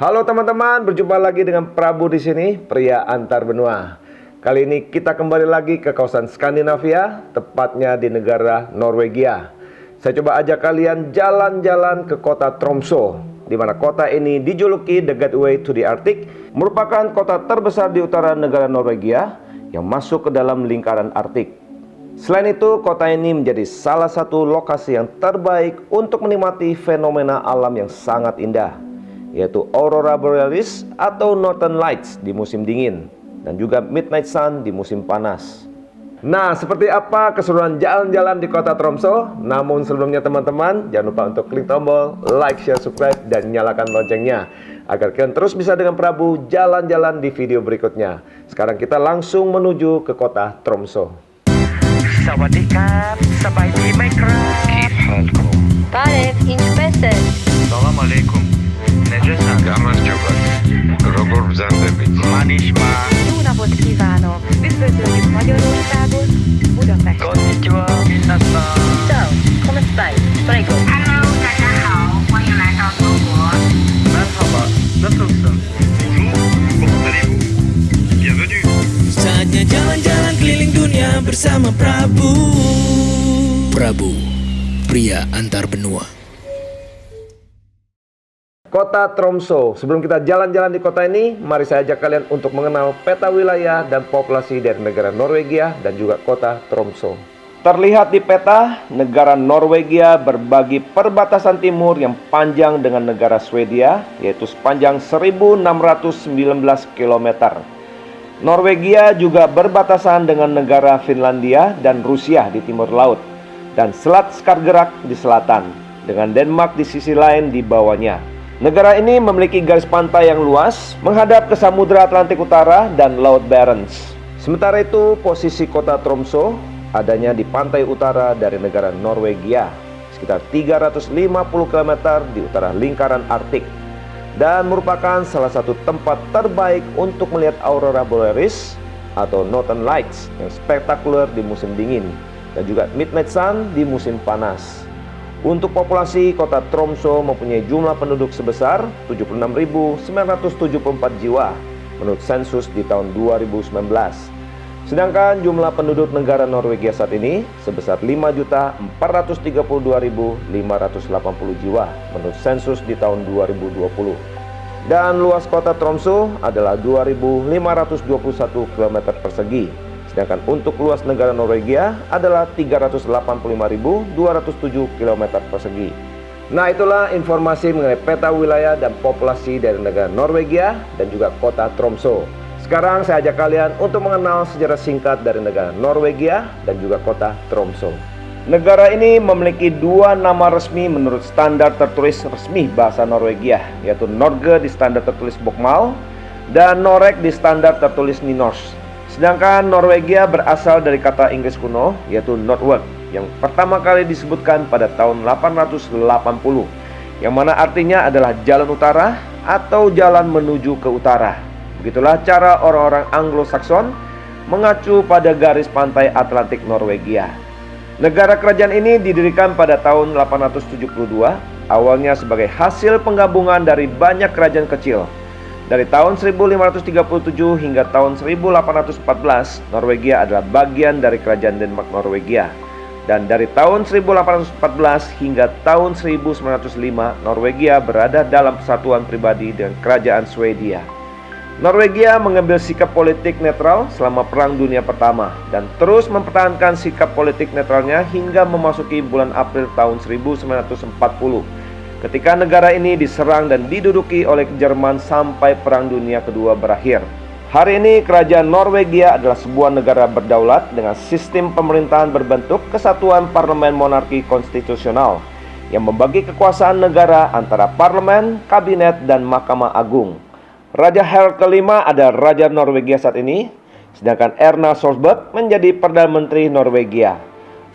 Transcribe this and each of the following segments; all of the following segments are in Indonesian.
Halo teman-teman, berjumpa lagi dengan Prabu di sini, pria antar benua. Kali ini kita kembali lagi ke kawasan Skandinavia, tepatnya di negara Norwegia. Saya coba ajak kalian jalan-jalan ke kota Tromsø, di mana kota ini dijuluki The Gateway to the Arctic, merupakan kota terbesar di utara negara Norwegia yang masuk ke dalam lingkaran Arktik. Selain itu, kota ini menjadi salah satu lokasi yang terbaik untuk menikmati fenomena alam yang sangat indah, yaitu Aurora Borealis atau Northern Lights di musim dingin, dan juga Midnight Sun di musim panas. Nah, seperti apa keseruan jalan-jalan di kota Tromsø? Namun sebelumnya teman-teman, jangan lupa untuk klik tombol like, share, subscribe, dan nyalakan loncengnya, agar kalian terus bisa dengan Prabu jalan-jalan di video berikutnya. Sekarang kita langsung menuju ke kota Tromsø. สวัสดีครับสบายดีไหมครับ كيف حالكم Tarek, inch'besed. سلام عليكم نجسا Gámar Csabat, Robor Zandebit. ما نشما Jó napot kívánok! Üdvözöljük Magyarországot, Budapest. konnichiwa minasan Ciao, come stai? Prego. Hello，大家好，欢迎来到中国。 merhaba nasılsın Bonjour, comment allez-vous? Bienvenue. Saatnya jalan-jalan keliling dunia bersama Prabu. Prabu, pria antar benua. Kota Tromsø. Sebelum kita jalan-jalan di kota ini, mari saya ajak kalian untuk mengenal peta wilayah dan populasi dari negara Norwegia dan juga kota Tromsø. Terlihat di peta, negara Norwegia berbagi perbatasan timur yang panjang dengan negara Swedia, yaitu sepanjang 1619 km. Norwegia juga berbatasan dengan negara Finlandia dan Rusia di timur laut, dan Selat Skagerrak di selatan, dengan Denmark di sisi lain di bawahnya. Negara ini memiliki garis pantai yang luas, menghadap ke Samudra Atlantik Utara dan Laut Barents. Sementara itu, posisi kota Tromsø adanya di pantai utara dari negara Norwegia, sekitar 350 km di utara lingkaran Arktik, dan merupakan salah satu tempat terbaik untuk melihat Aurora Borealis atau Northern Lights yang spektakuler di musim dingin, dan juga Midnight Sun di musim panas. Untuk populasi, kota Tromsø mempunyai jumlah penduduk sebesar 76.974 jiwa menurut sensus di tahun 2019. Sedangkan jumlah penduduk negara Norwegia saat ini sebesar 5.432.580 jiwa menurut sensus di tahun 2020. Dan luas kota Tromsø adalah 2.521 km persegi. Sedangkan untuk luas negara Norwegia adalah 385.207 km persegi. Nah, itulah informasi mengenai peta wilayah dan populasi dari negara Norwegia dan juga kota Tromsø. Sekarang saya ajak kalian untuk mengenal sejarah singkat dari negara Norwegia dan juga kota Tromsø. Negara ini memiliki dua nama resmi menurut standar tertulis resmi bahasa Norwegia, yaitu Norge di standar tertulis Bokmål dan Norek di standar tertulis Nynorsk. Sedangkan Norwegia berasal dari kata Inggris kuno, yaitu Northward, yang pertama kali disebutkan pada tahun 880, yang mana artinya adalah jalan utara atau jalan menuju ke utara. Begitulah cara orang-orang Anglo-Saxon mengacu pada garis pantai Atlantik Norwegia. Negara kerajaan ini didirikan pada tahun 872, awalnya sebagai hasil penggabungan dari banyak kerajaan kecil. Dari tahun 1537 hingga tahun 1814, Norwegia adalah bagian dari kerajaan Denmark Norwegia. Dan dari tahun 1814 hingga tahun 1905, Norwegia berada dalam persatuan pribadi dengan kerajaan Swedia. Norwegia mengambil sikap politik netral selama Perang Dunia Pertama dan terus mempertahankan sikap politik netralnya hingga memasuki bulan April tahun 1940. Ketika negara ini diserang dan diduduki oleh Jerman sampai Perang Dunia Kedua berakhir. Hari ini kerajaan Norwegia adalah sebuah negara berdaulat dengan sistem pemerintahan berbentuk kesatuan parlemen monarki konstitusional yang membagi kekuasaan negara antara parlemen, kabinet, dan mahkamah agung. Raja Harald kelima adalah Raja Norwegia saat ini, sedangkan Erna Solberg menjadi Perdana Menteri Norwegia.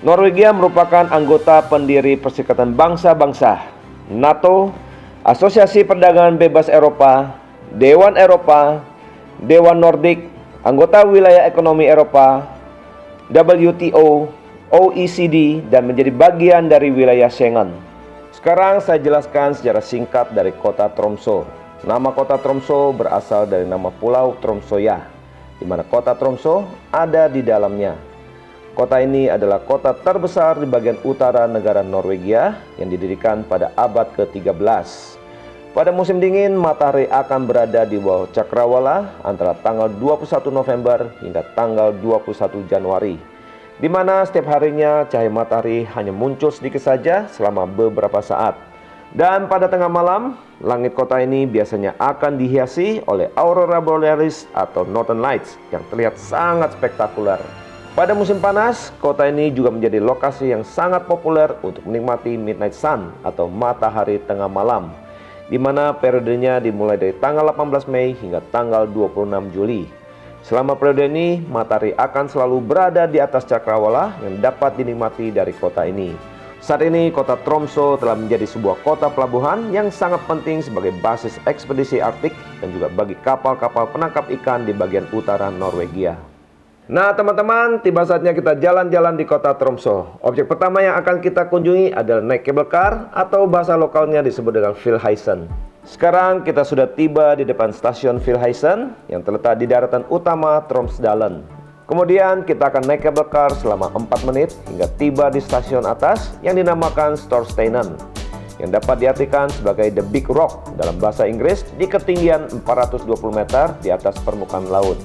Norwegia merupakan anggota pendiri Perserikatan Bangsa-Bangsa, NATO, Asosiasi Perdagangan Bebas Eropa, Dewan Eropa, Dewan Nordik, anggota Wilayah Ekonomi Eropa, WTO, OECD, dan menjadi bagian dari wilayah Schengen. Sekarang saya jelaskan sejarah singkat dari kota Tromsø. Nama kota Tromsø berasal dari nama Pulau Tromsøya, di mana kota Tromsø ada di dalamnya. Kota ini adalah kota terbesar di bagian utara negara Norwegia yang didirikan pada abad ke-13. Pada musim dingin, matahari akan berada di bawah cakrawala antara tanggal 21 November hingga tanggal 21 Januari, di mana setiap harinya cahaya matahari hanya muncul sedikit saja selama beberapa saat. Dan pada tengah malam, langit kota ini biasanya akan dihiasi oleh aurora borealis atau Northern Lights yang terlihat sangat spektakuler. Pada musim panas, kota ini juga menjadi lokasi yang sangat populer untuk menikmati Midnight Sun atau matahari tengah malam, di mana periodenya dimulai dari tanggal 18 Mei hingga tanggal 26 Juli. Selama periode ini, matahari akan selalu berada di atas cakrawala yang dapat dinikmati dari kota ini. Saat ini, kota Tromsø telah menjadi sebuah kota pelabuhan yang sangat penting sebagai basis ekspedisi Arktik dan juga bagi kapal-kapal penangkap ikan di bagian utara Norwegia. Nah teman-teman, tiba saatnya kita jalan-jalan di kota Tromsø. Objek pertama yang akan kita kunjungi adalah naik cable car atau bahasa lokalnya disebut dengan Vildheisen. Sekarang kita sudah tiba di depan stasiun Vildheisen yang terletak di daratan utama Tromsdalen. Kemudian kita akan naik cable car selama 4 menit hingga tiba di stasiun atas yang dinamakan Storsteinen, yang dapat diartikan sebagai The Big Rock dalam bahasa Inggris, di ketinggian 420 meter di atas permukaan laut.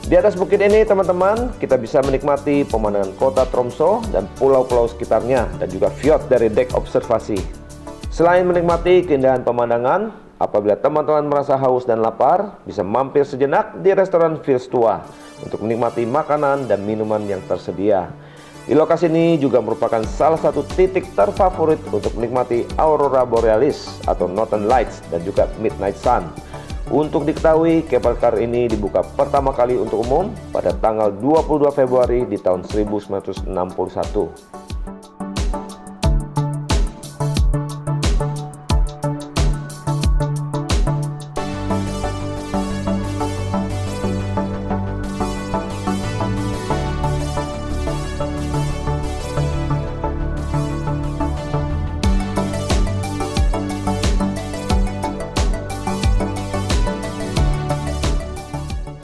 Di atas bukit ini teman-teman, kita bisa menikmati pemandangan kota Tromsø dan pulau-pulau sekitarnya dan juga fjord dari dek observasi. Selain menikmati keindahan pemandangan, apabila teman-teman merasa haus dan lapar, bisa mampir sejenak di restoran Vilstua untuk menikmati makanan dan minuman yang tersedia. Di lokasi ini juga merupakan salah satu titik terfavorit untuk menikmati aurora borealis atau Northern Lights dan juga Midnight Sun. Untuk diketahui, cable car ini dibuka pertama kali untuk umum pada tanggal 22 Februari di tahun 1961.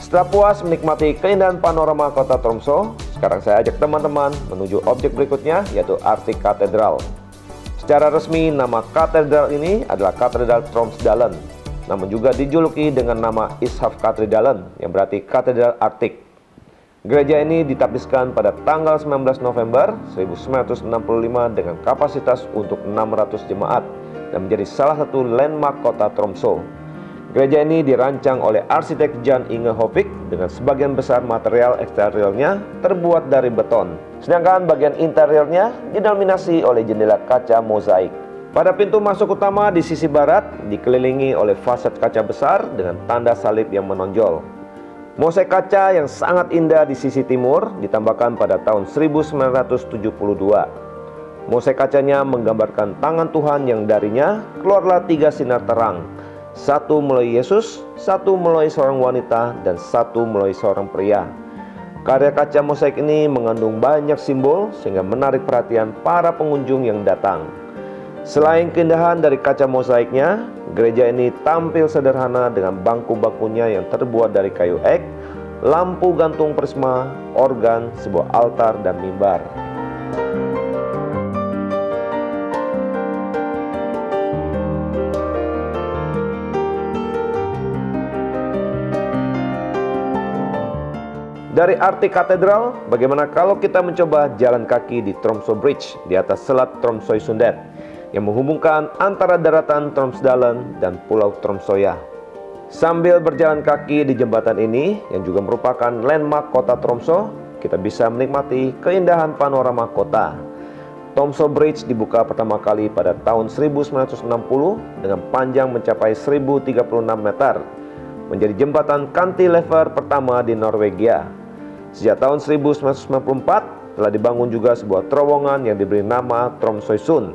Setelah puas menikmati keindahan panorama kota Tromsø, sekarang saya ajak teman-teman menuju objek berikutnya, yaitu Arctic Cathedral. Secara resmi, nama katedral ini adalah Katedral Tromsdalen, namun juga dijuluki dengan nama Ishavskatedral yang berarti Katedral Arktik. Gereja ini ditapiskan pada tanggal 19 November 1965 dengan kapasitas untuk 600 jemaat dan menjadi salah satu landmark kota Tromsø. Gereja ini dirancang oleh arsitek Jan Inge Hovig dengan sebagian besar material eksteriornya terbuat dari beton, sedangkan bagian interiornya didominasi oleh jendela kaca mozaik. Pada pintu masuk utama di sisi barat dikelilingi oleh fasad kaca besar dengan tanda salib yang menonjol. Mozaik kaca yang sangat indah di sisi timur ditambahkan pada tahun 1972. Mozaik kacanya menggambarkan tangan Tuhan yang darinya keluarlah 3 sinar terang. Satu melalui Yesus, satu melalui seorang wanita, dan satu melalui seorang pria. Karya kaca mozaik ini mengandung banyak simbol sehingga menarik perhatian para pengunjung yang datang. Selain keindahan dari kaca mozaiknya, gereja ini tampil sederhana dengan bangku-bangkunya yang terbuat dari kayu ek, lampu gantung prisma, organ, sebuah altar, dan mimbar. Dari Arctic Cathedral, bagaimana kalau kita mencoba jalan kaki di Tromsø Bridge di atas selat Tromsøysundet yang menghubungkan antara daratan Tromsdalen dan Pulau Tromsøya. Sambil berjalan kaki di jembatan ini yang juga merupakan landmark kota Tromsø, kita bisa menikmati keindahan panorama kota. Tromsø Bridge dibuka pertama kali pada tahun 1960 dengan panjang mencapai 1036 meter, menjadi jembatan cantilever pertama di Norwegia. Sejak tahun 1994 telah dibangun juga sebuah terowongan yang diberi nama Tromsøysund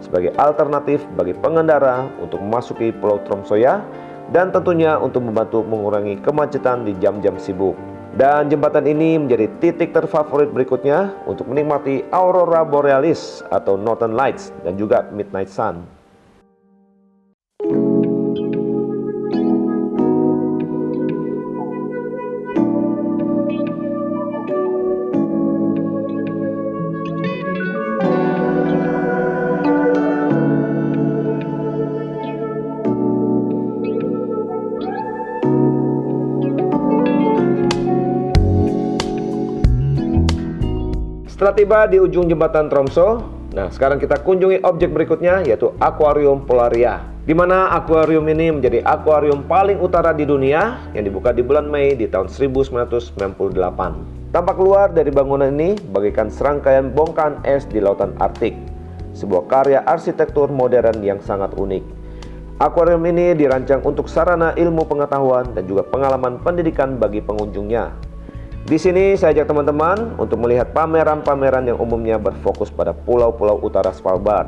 sebagai alternatif bagi pengendara untuk memasuki Pulau Tromsøya dan tentunya untuk membantu mengurangi kemacetan di jam-jam sibuk. Dan jembatan ini menjadi titik terfavorit berikutnya untuk menikmati aurora borealis atau Northern Lights dan juga Midnight Sun. Setelah tiba di ujung jembatan Tromsø, nah sekarang kita kunjungi objek berikutnya, yaitu Aquarium Polaria, di mana akuarium ini menjadi akuarium paling utara di dunia yang dibuka di bulan Mei di tahun 1998. Tampak luar dari bangunan ini bagaikan serangkaian bongkahan es di lautan Arktik, sebuah karya arsitektur modern yang sangat unik. Akuarium ini dirancang untuk sarana ilmu pengetahuan dan juga pengalaman pendidikan bagi pengunjungnya. Di sini saya ajak teman-teman untuk melihat pameran-pameran yang umumnya berfokus pada pulau-pulau utara Svalbard.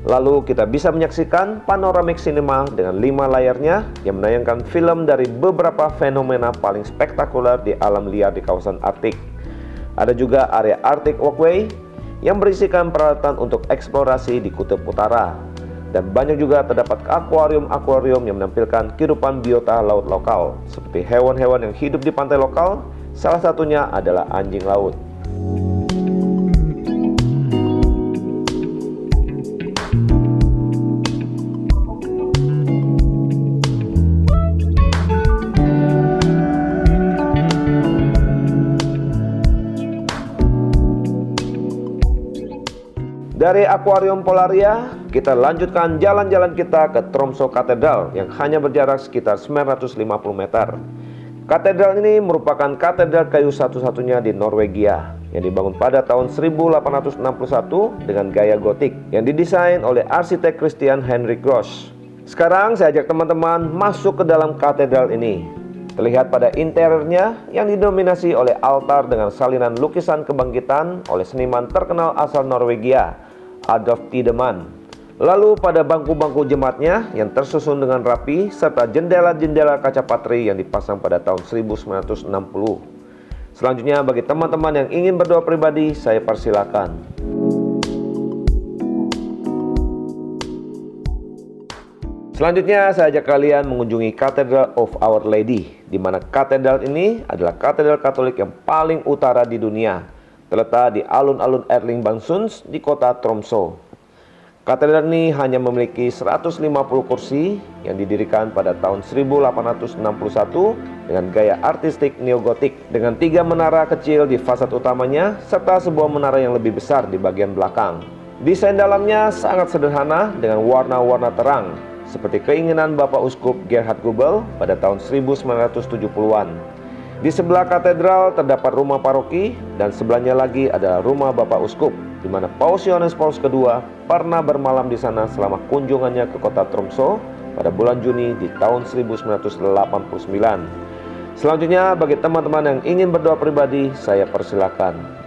Lalu kita bisa menyaksikan panoramic cinema dengan 5 layarnya yang menayangkan film dari beberapa fenomena paling spektakuler di alam liar di kawasan Arktik. Ada juga area Arctic Walkway yang berisikan peralatan untuk eksplorasi di kutub utara. Dan banyak juga terdapat akuarium-akuarium yang menampilkan kehidupan biota laut lokal, seperti hewan-hewan yang hidup di pantai lokal. Salah satunya adalah anjing laut. Dari Aquarium Polaria, kita lanjutkan jalan-jalan kita ke Tromsø Katedral yang hanya berjarak sekitar 950 meter. Katedral ini merupakan katedral kayu satu-satunya di Norwegia yang dibangun pada tahun 1861 dengan gaya gotik yang didesain oleh arsitek Christian Henrik Gross. Sekarang saya ajak teman-teman masuk ke dalam katedral ini. Terlihat pada interiornya yang didominasi oleh altar dengan salinan lukisan kebangkitan oleh seniman terkenal asal Norwegia, Adolf Tiedemann. Lalu pada bangku-bangku jemaatnya yang tersusun dengan rapi serta jendela-jendela kaca patri yang dipasang pada tahun 1960. Selanjutnya bagi teman-teman yang ingin berdoa pribadi, saya persilakan. Selanjutnya saya ajak kalian mengunjungi Cathedral of Our Lady, di mana katedral ini adalah katedral Katolik yang paling utara di dunia, terletak di alun-alun Erling-Bangsunds di kota Tromsø. Katedral ini hanya memiliki 150 kursi yang didirikan pada tahun 1861 dengan gaya artistik neogotik dengan 3 menara kecil di fasad utamanya serta sebuah menara yang lebih besar di bagian belakang. Desain dalamnya sangat sederhana dengan warna-warna terang seperti keinginan Bapak Uskup Gerhard Gubel pada tahun 1970-an. Di sebelah katedral terdapat rumah paroki dan sebelahnya lagi ada rumah Bapak Uskup, di mana Paus Yohanes Paulus II pernah bermalam di sana selama kunjungannya ke kota Tromsø pada bulan Juni di tahun 1989. Selanjutnya bagi teman-teman yang ingin berdoa pribadi, saya persilakan.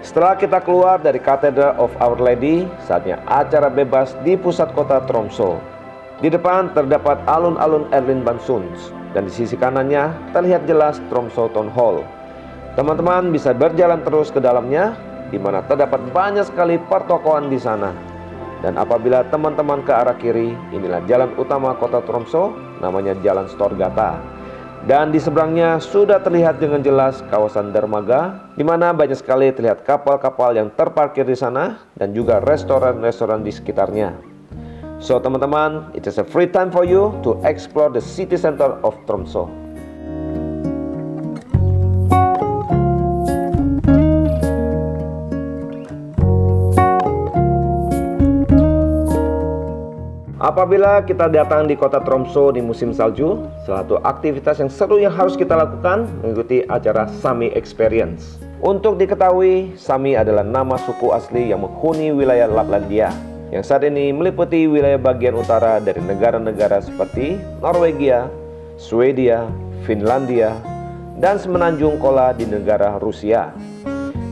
Setelah kita keluar dari Cathedral of Our Lady, saatnya acara bebas di pusat kota Tromsø. Di depan terdapat alun-alun Erling-Bangsunds dan di sisi kanannya terlihat jelas Tromsø Town Hall. Teman-teman bisa berjalan terus ke dalamnya, di mana terdapat banyak sekali pertokoan di sana. Dan apabila teman-teman ke arah kiri, inilah jalan utama kota Tromsø, namanya Jalan Storgata. Dan di seberangnya sudah terlihat dengan jelas kawasan dermaga, di mana banyak sekali terlihat kapal-kapal yang terparkir di sana dan juga restoran-restoran di sekitarnya. So teman-teman, it is a free time for you to explore the city center of Tromsø. Apabila kita datang di kota Tromsø di musim salju, salah satu aktivitas yang seru yang harus kita lakukan mengikuti acara Sami Experience. Untuk diketahui, Sami adalah nama suku asli yang menghuni wilayah Laplandia, yang saat ini meliputi wilayah bagian utara dari negara-negara seperti Norwegia, Swedia, Finlandia, dan semenanjung Kola di negara Rusia.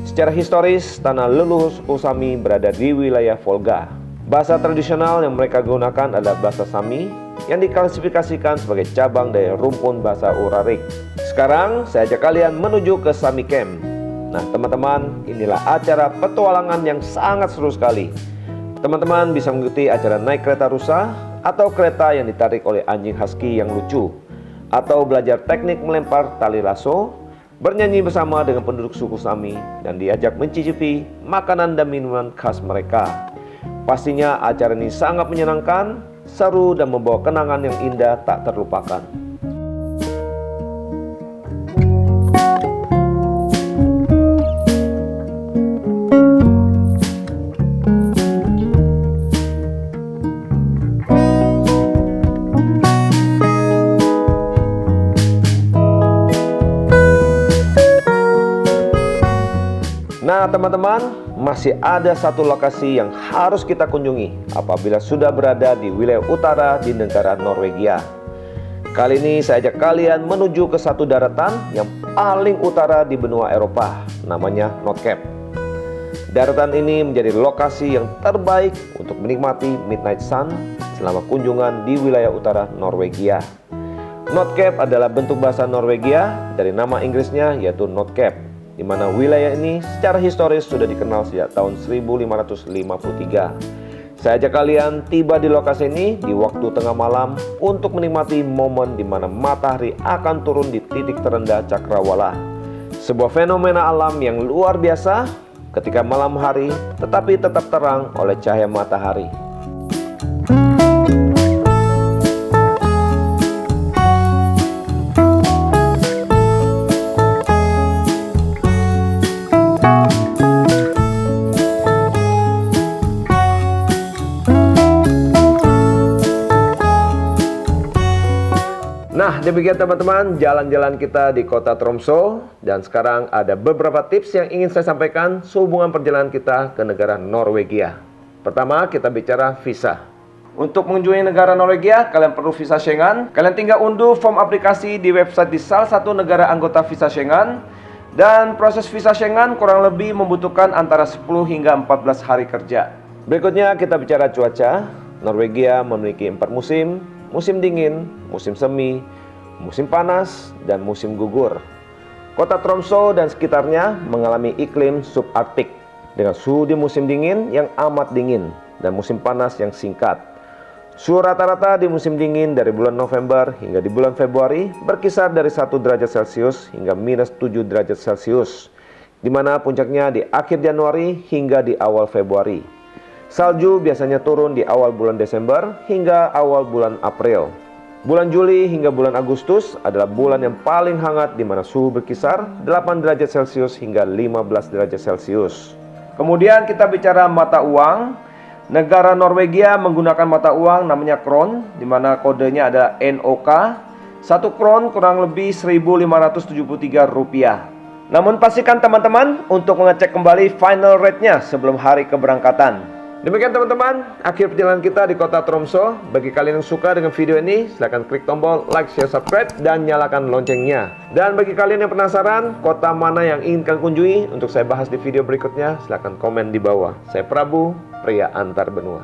Secara historis, tanah leluhur suku Sami berada di wilayah Volga. Bahasa tradisional yang mereka gunakan adalah bahasa Sami, yang diklasifikasikan sebagai cabang dari rumpun bahasa Urarik. Sekarang saya ajak kalian menuju ke Sami Camp. Nah teman-teman, inilah acara petualangan yang sangat seru sekali. Teman-teman bisa mengikuti acara naik kereta rusa atau kereta yang ditarik oleh anjing husky yang lucu, atau belajar teknik melempar tali lasso, bernyanyi bersama dengan penduduk suku Sami, dan diajak mencicipi makanan dan minuman khas mereka. Pastinya acara ini sangat menyenangkan, seru, dan membawa kenangan yang indah tak terlupakan. Nah teman-teman, masih ada satu lokasi yang harus kita kunjungi apabila sudah berada di wilayah utara di negara Norwegia. Kali ini saya ajak kalian menuju ke satu daratan yang paling utara di benua Eropa, namanya Nordkapp. Daratan ini menjadi lokasi yang terbaik untuk menikmati midnight sun selama kunjungan di wilayah utara Norwegia. Nordkapp adalah bentuk bahasa Norwegia dari nama Inggrisnya yaitu Nordkapp, di mana wilayah ini secara historis sudah dikenal sejak tahun 1553. Saya ajak kalian tiba di lokasi ini di waktu tengah malam untuk menikmati momen di mana matahari akan turun di titik terendah Cakrawala. Sebuah fenomena alam yang luar biasa ketika malam hari tetapi tetap terang oleh cahaya matahari. Nah demikian teman-teman jalan-jalan kita di kota Tromsø, dan sekarang ada beberapa tips yang ingin saya sampaikan sehubungan perjalanan kita ke negara Norwegia. Pertama kita bicara visa. Untuk mengunjungi negara Norwegia kalian perlu visa Schengen. Kalian tinggal unduh form aplikasi di website di salah satu negara anggota visa Schengen, dan proses visa Schengen kurang lebih membutuhkan antara 10 hingga 14 hari kerja. Berikutnya kita bicara cuaca. Norwegia memiliki 4 musim: musim dingin, musim semi, musim panas, dan musim gugur. Kota Tromsø dan sekitarnya mengalami iklim subarktik dengan suhu di musim dingin yang amat dingin dan musim panas yang singkat. Suhu rata-rata di musim dingin dari bulan November hingga di bulan Februari berkisar dari 1 derajat Celcius hingga minus 7 derajat Celcius, di mana puncaknya di akhir Januari hingga di awal Februari. Salju biasanya turun di awal bulan Desember hingga awal bulan April. Bulan Juli hingga bulan Agustus adalah bulan yang paling hangat di mana suhu berkisar 8 derajat Celcius hingga 15 derajat Celcius. Kemudian kita bicara mata uang. Negara Norwegia menggunakan mata uang namanya kron, di mana kodenya adalah NOK. 1 kron kurang lebih 1.573 rupiah. Namun pastikan teman-teman untuk mengecek kembali final rate-nya sebelum hari keberangkatan. Demikian teman-teman, akhir perjalanan kita di kota Tromsø. Bagi kalian yang suka dengan video ini, silahkan klik tombol like, share, subscribe, dan nyalakan loncengnya. Dan bagi kalian yang penasaran kota mana yang ingin kalian kunjungi untuk saya bahas di video berikutnya, silahkan komen di bawah. Saya Prabu, pria antar benua.